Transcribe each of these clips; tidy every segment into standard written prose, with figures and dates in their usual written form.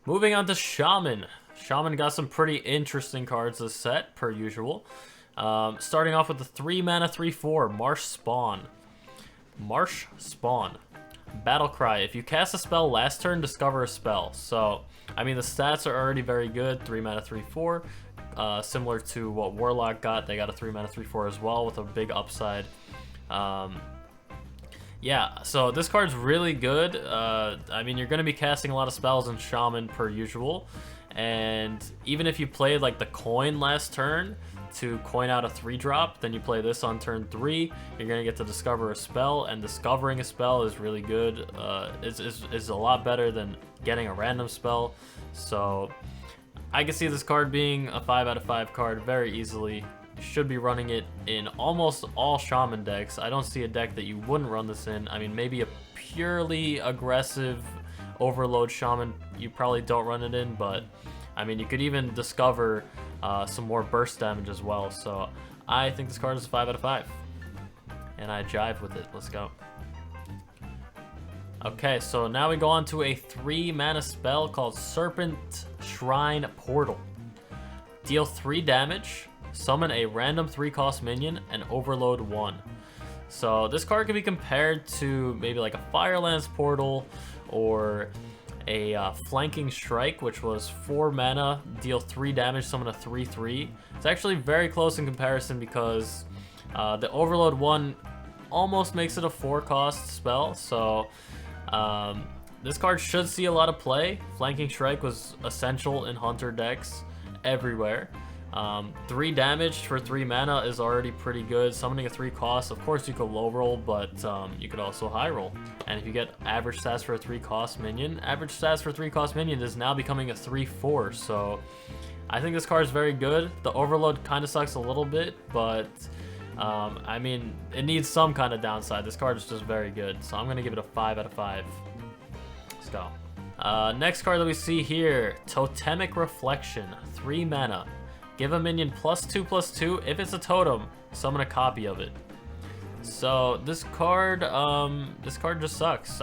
Moving on to Shaman. Shaman got some pretty interesting cards this set, per usual. Starting off with the 3 mana 3/4 Marsh Spawn. Marsh Spawn. Battle Cry. If you cast a spell last turn, discover a spell. So, I mean, the stats are already very good. 3 mana 3/4. Similar to what Warlock got. They got a 3 mana 3/4 as well with a big upside. Yeah, so this card's really good. I mean, you're going to be casting a lot of spells in Shaman per usual. And even if you played like the coin last turn to coin out a 3-drop, then you play this on turn 3, you're going to get to discover a spell. And discovering a spell is really good. Is a lot better than getting a random spell. So I can see this card being a 5 out of 5 card very easily. Should be running it in almost all Shaman decks. I don't see a deck that you wouldn't run this in. I mean, maybe a purely aggressive overload Shaman you probably don't run it in, but I mean, you could even discover some more burst damage as well. So I think this card is a 5 out of 5. And I jive with it. Let's go. Okay, so now we go on to a 3 mana spell called Serpent Shrine Portal. Deal 3 damage. Summon a random 3-cost minion and overload 1. So this card can be compared to maybe like a Firelands Portal or a Flanking Strike, which was 4 mana, deal 3 damage, summon a 3/3. It's actually very close in comparison because the overload 1 almost makes it a 4-cost spell. So this card should see a lot of play. Flanking Strike was essential in Hunter decks everywhere. 3 damage for 3 mana is already pretty good. Summoning a 3 cost, of course you could low roll, but you could also high roll. And if you get average stats for a 3 cost minion, average stats for 3 cost minion is now becoming a 3/4. So I think this card is very good. The overload kind of sucks a little bit, but I mean, it needs some kind of downside. This card is just very good. So I'm going to give it a 5 out of 5. Let's go. Next card that we see here, Totemic Reflection, 3 mana. Give a minion +2/+2. If it's a totem, summon a copy of it. So this card just sucks.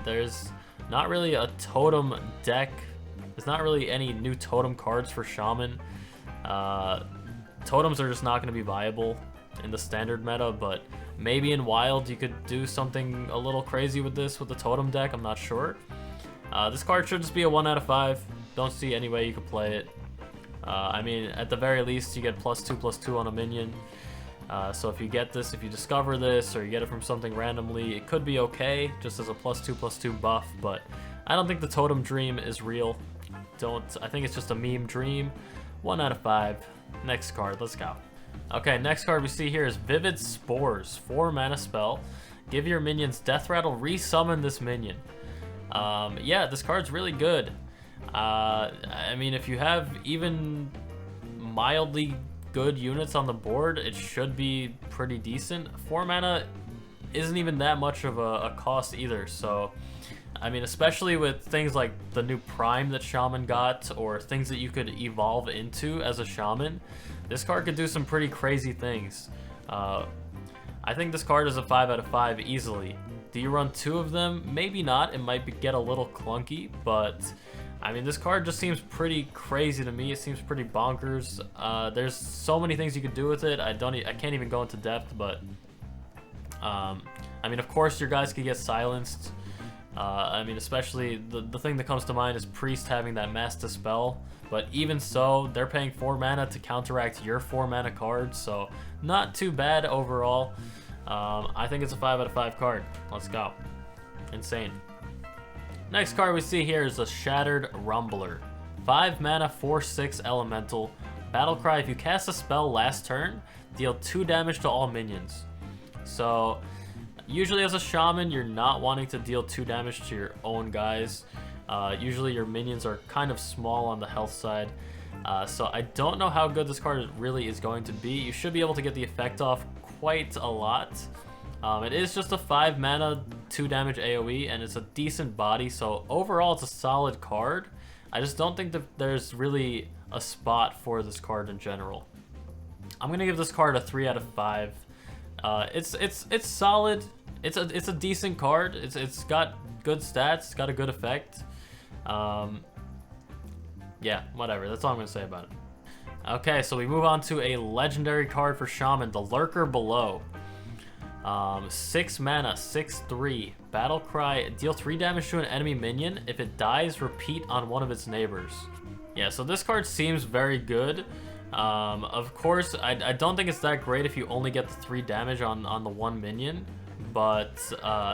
There's not really a totem deck. There's not really any new totem cards for Shaman. Totems are just not going to be viable in the standard meta, but maybe in Wild you could do something a little crazy with this with the totem deck. I'm not sure. This card should just be a 1 out of 5. Don't see any way you could play it. I mean, at the very least, you get +2/+2 on a minion. So if you get this, if you discover this, or you get it from something randomly, it could be okay, just as a +2/+2 buff, but I don't think the Totem Dream is real. I think it's just a meme dream. 1 out of 5. Next card, let's go. Okay, next card we see here is Vivid Spores, 4 mana spell. Give your minions Death Rattle, resummon this minion. Yeah, this card's really good. I mean, if you have even mildly good units on the board, it should be pretty decent. 4 mana isn't even that much of a cost either, so I mean, especially with things like the new Prime that Shaman got, or things that you could evolve into as a Shaman, this card could do some pretty crazy things. I think this card is a 5 out of 5 easily. Do you run 2 of them? Maybe not. It might get a little clunky, but I mean, this card just seems pretty crazy to me. It seems pretty bonkers. There's so many things you could do with it. I can't even go into depth, but I mean, of course, your guys could get silenced. I mean, especially the thing that comes to mind is Priest having that Mass Dispel. But even so, they're paying 4 mana to counteract your 4 mana cards, so not too bad overall. I think it's a 5 out of 5 card. Let's go. Insane. Next card we see here is a Shattered Rumbler. 5 mana, 4/6 elemental. Battlecry, if you cast a spell last turn, deal 2 damage to all minions. So, usually as a Shaman, you're not wanting to deal 2 damage to your own guys. Usually your minions are kind of small on the health side. So I don't know how good this card really is going to be. You should be able to get the effect off quite a lot. It is just a 5 mana, 2 damage AoE, and it's a decent body, so overall it's a solid card. I just don't think that there's really a spot for this card in general. I'm gonna give this card a 3 out of 5. It's solid. It's a decent card. It's got good stats. It's got a good effect. Yeah, whatever. That's all I'm going to say about it. Okay, so we move on to a legendary card for Shaman, the Lurker Below. 6 mana, 6/3. Battle Cry, deal 3 damage to an enemy minion. If it dies, repeat on one of its neighbors. Yeah, so this card seems very good. Of course, I don't think it's that great if you only get the 3 damage on the one minion. But,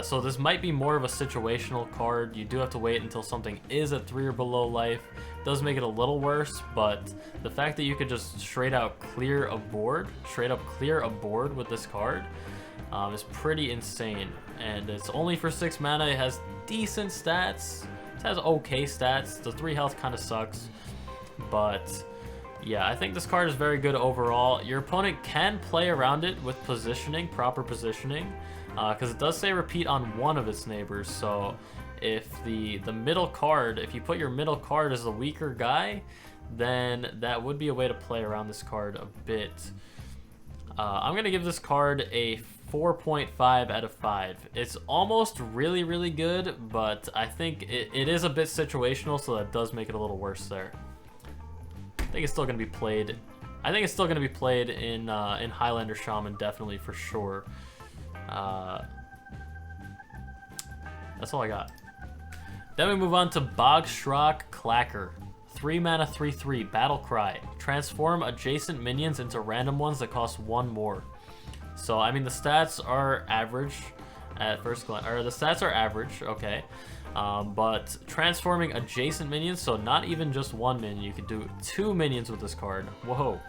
so this might be more of a situational card. You do have to wait until something is at 3 or below life. It does make it a little worse, but the fact that you could just straight up clear a board with this card is pretty insane. And it's only for 6 mana. It has decent stats. It has okay stats. The 3 health kind of sucks. But yeah, I think this card is very good overall. Your opponent can play around it with positioning, proper positioning, because it does say repeat on one of its neighbors. So if the middle card, if you put your middle card as the weaker guy, then that would be a way to play around this card a bit. I'm going to give this card a 4.5 out of 5. It's almost really, really good, but I think it is a bit situational, so that does make it a little worse there. I think it's still going to be played. I think it's still going to be played in Highlander Shaman, definitely, for sure. That's all I got. Then we move on to Boggs Rock Clacker. 3 mana, 3/3. Battle Cry. Transform adjacent minions into random ones that cost 1 more. So, I mean, the stats are average at first glance. Or the stats are average, okay. But transforming adjacent minions, so not even just 1 minion, you could do 2 minions with this card. Whoa.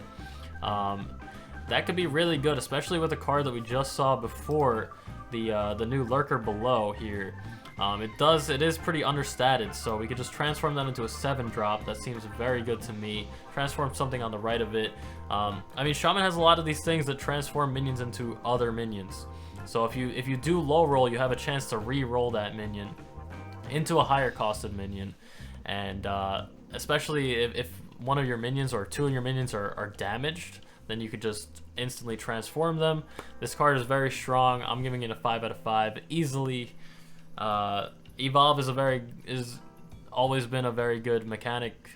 That could be really good, especially with the card that we just saw before, the new Lurker Below here. It is pretty understated, so we could just transform that into a 7-drop. That seems very good to me. Transform something on the right of it. I mean, Shaman has a lot of these things that transform minions into other minions. So if you do low roll, you have a chance to re-roll that minion into a higher costed minion. And especially if one of your minions or 2 of your minions are damaged, then you could just instantly transform them. This card is very strong. I'm giving it a 5 out of 5 easily. Evolve is always been a very good mechanic.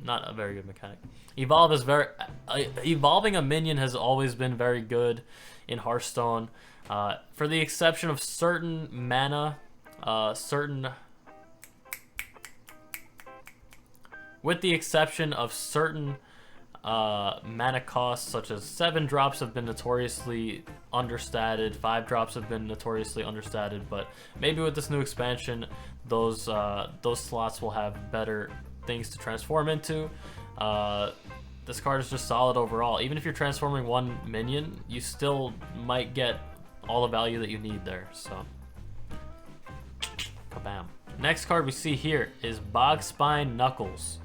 Not a very good mechanic. Evolving a minion has always been very good in Hearthstone, for the exception of certain mana, with the exception of certain mana costs, such as 7 drops have been notoriously understated, 5 drops have been notoriously understated, but maybe with this new expansion, those slots will have better things to transform into. This card is just solid overall. Even if you're transforming 1 minion, you still might get all the value that you need there, so kabam. Next card we see here is Bog Spine Knuckles.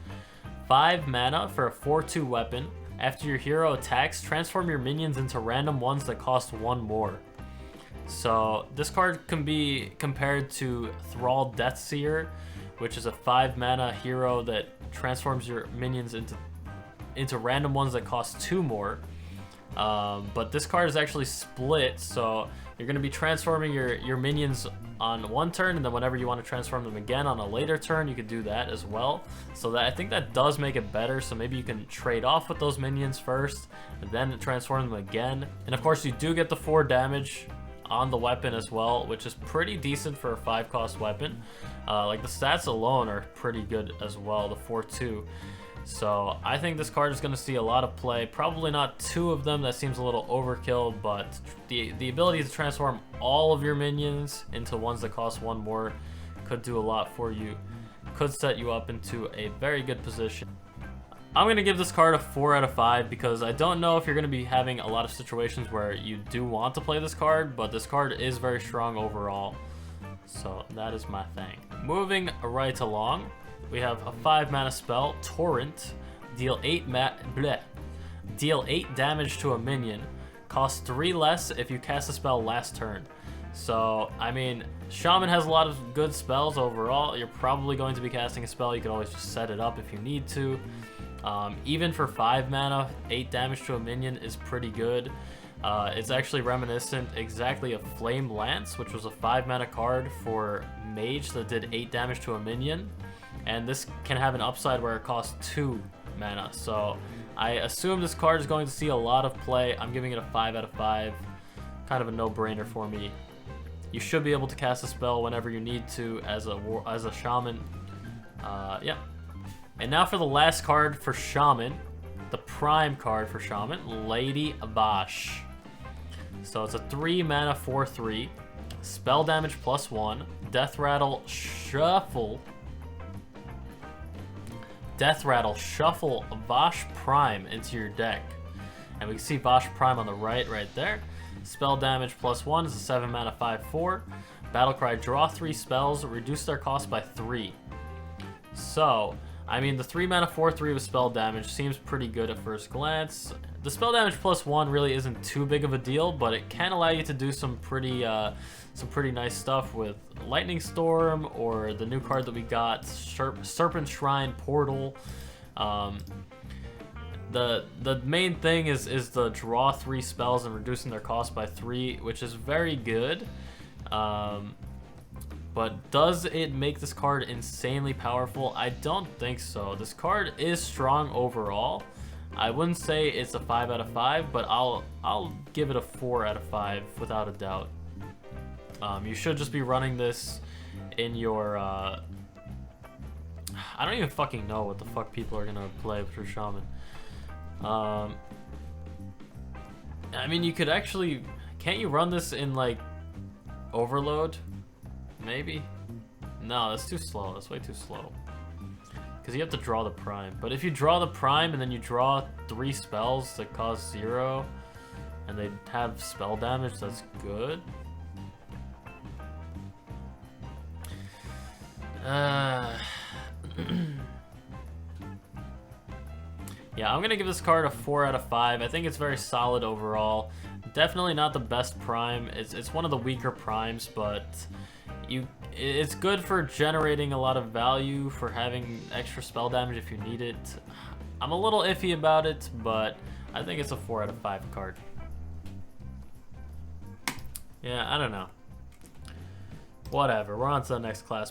5 mana for a 4/2 weapon. After your hero attacks, transform your minions into random ones that cost 1 more. So this card can be compared to Thrall Deathseer, which is a 5 mana hero that transforms your minions into random ones that cost 2 more. But this card is actually split, so you're going to be transforming your minions on 1 turn, and then whenever you want to transform them again on a later turn, you could do that as well. So I think that does make it better, so maybe you can trade off with those minions first, and then transform them again. And of course, you do get the 4 damage on the weapon as well, which is pretty decent for a 5-cost weapon. Like, the stats alone are pretty good as well, the 4/2. So I think this card is going to see a lot of play. Probably not 2 of them, that seems a little overkill, but the ability to transform all of your minions into ones that cost 1 more could do a lot for you. Could set you up into a very good position. I'm going to give this card a 4 out of 5 because I don't know if you're going to be having a lot of situations where you do want to play this card, but this card is very strong overall. So that is my thing. Moving right along, we have a 5 mana spell, Torrent. Deal 8 damage to a minion. Costs 3 less if you cast a spell last turn. So, I mean, Shaman has a lot of good spells overall. You're probably going to be casting a spell. You can always just set it up if you need to. Even for 5 mana, 8 damage to a minion is pretty good. It's actually reminiscent exactly of Flame Lance, which was a 5 mana card for Mage that did 8 damage to a minion. and this can have an upside where it costs 2 mana. So I assume this card is going to see a lot of play. I'm giving it a 5 out of 5. Kind of a no-brainer for me. You should be able to cast a spell whenever you need to as a Shaman. Yeah. And now for the last card for Shaman, the Prime card for Shaman, Lady Bosch. So it's a 3 mana 4/3, spell damage +1, Death Rattle Shuffle. Death Rattle Shuffle Bosch Prime into your deck. And we can see Bosch Prime on the right there. Spell damage +1 is a 7 mana 5/4. Battlecry, draw 3 spells, reduce their cost by 3. So, I mean, the 3 mana 4/3 with spell damage seems pretty good at first glance. The spell damage +1 really isn't too big of a deal, but it can allow you to do some pretty nice stuff with Lightning Storm, or the new card that we got, Serpent Shrine Portal. The main thing is the draw 3 spells and reducing their cost by 3, which is very good. But does it make this card insanely powerful? I don't think so. This card is strong overall. I wouldn't say it's a 5 out of 5, but I'll give it a 4 out of 5 without a doubt. You should just be running this in your I don't even fucking know what the fuck people are gonna play for Shaman. I mean, you could actually, can't you run this in like Overload? Maybe? No, that's too slow. That's way too slow. Because you have to draw the Prime. But if you draw the Prime and then you draw 3 spells that cost 0 and they have spell damage, that's good. Yeah, I'm gonna give this card a 4 out of 5. I think it's very solid overall. Definitely not the best Prime. It's one of the weaker Primes, but it's good for generating a lot of value, for having extra spell damage if you need it. I'm a little iffy about it, but I think it's a 4 out of 5 card. Yeah, I don't know. Whatever, we're on to the next class.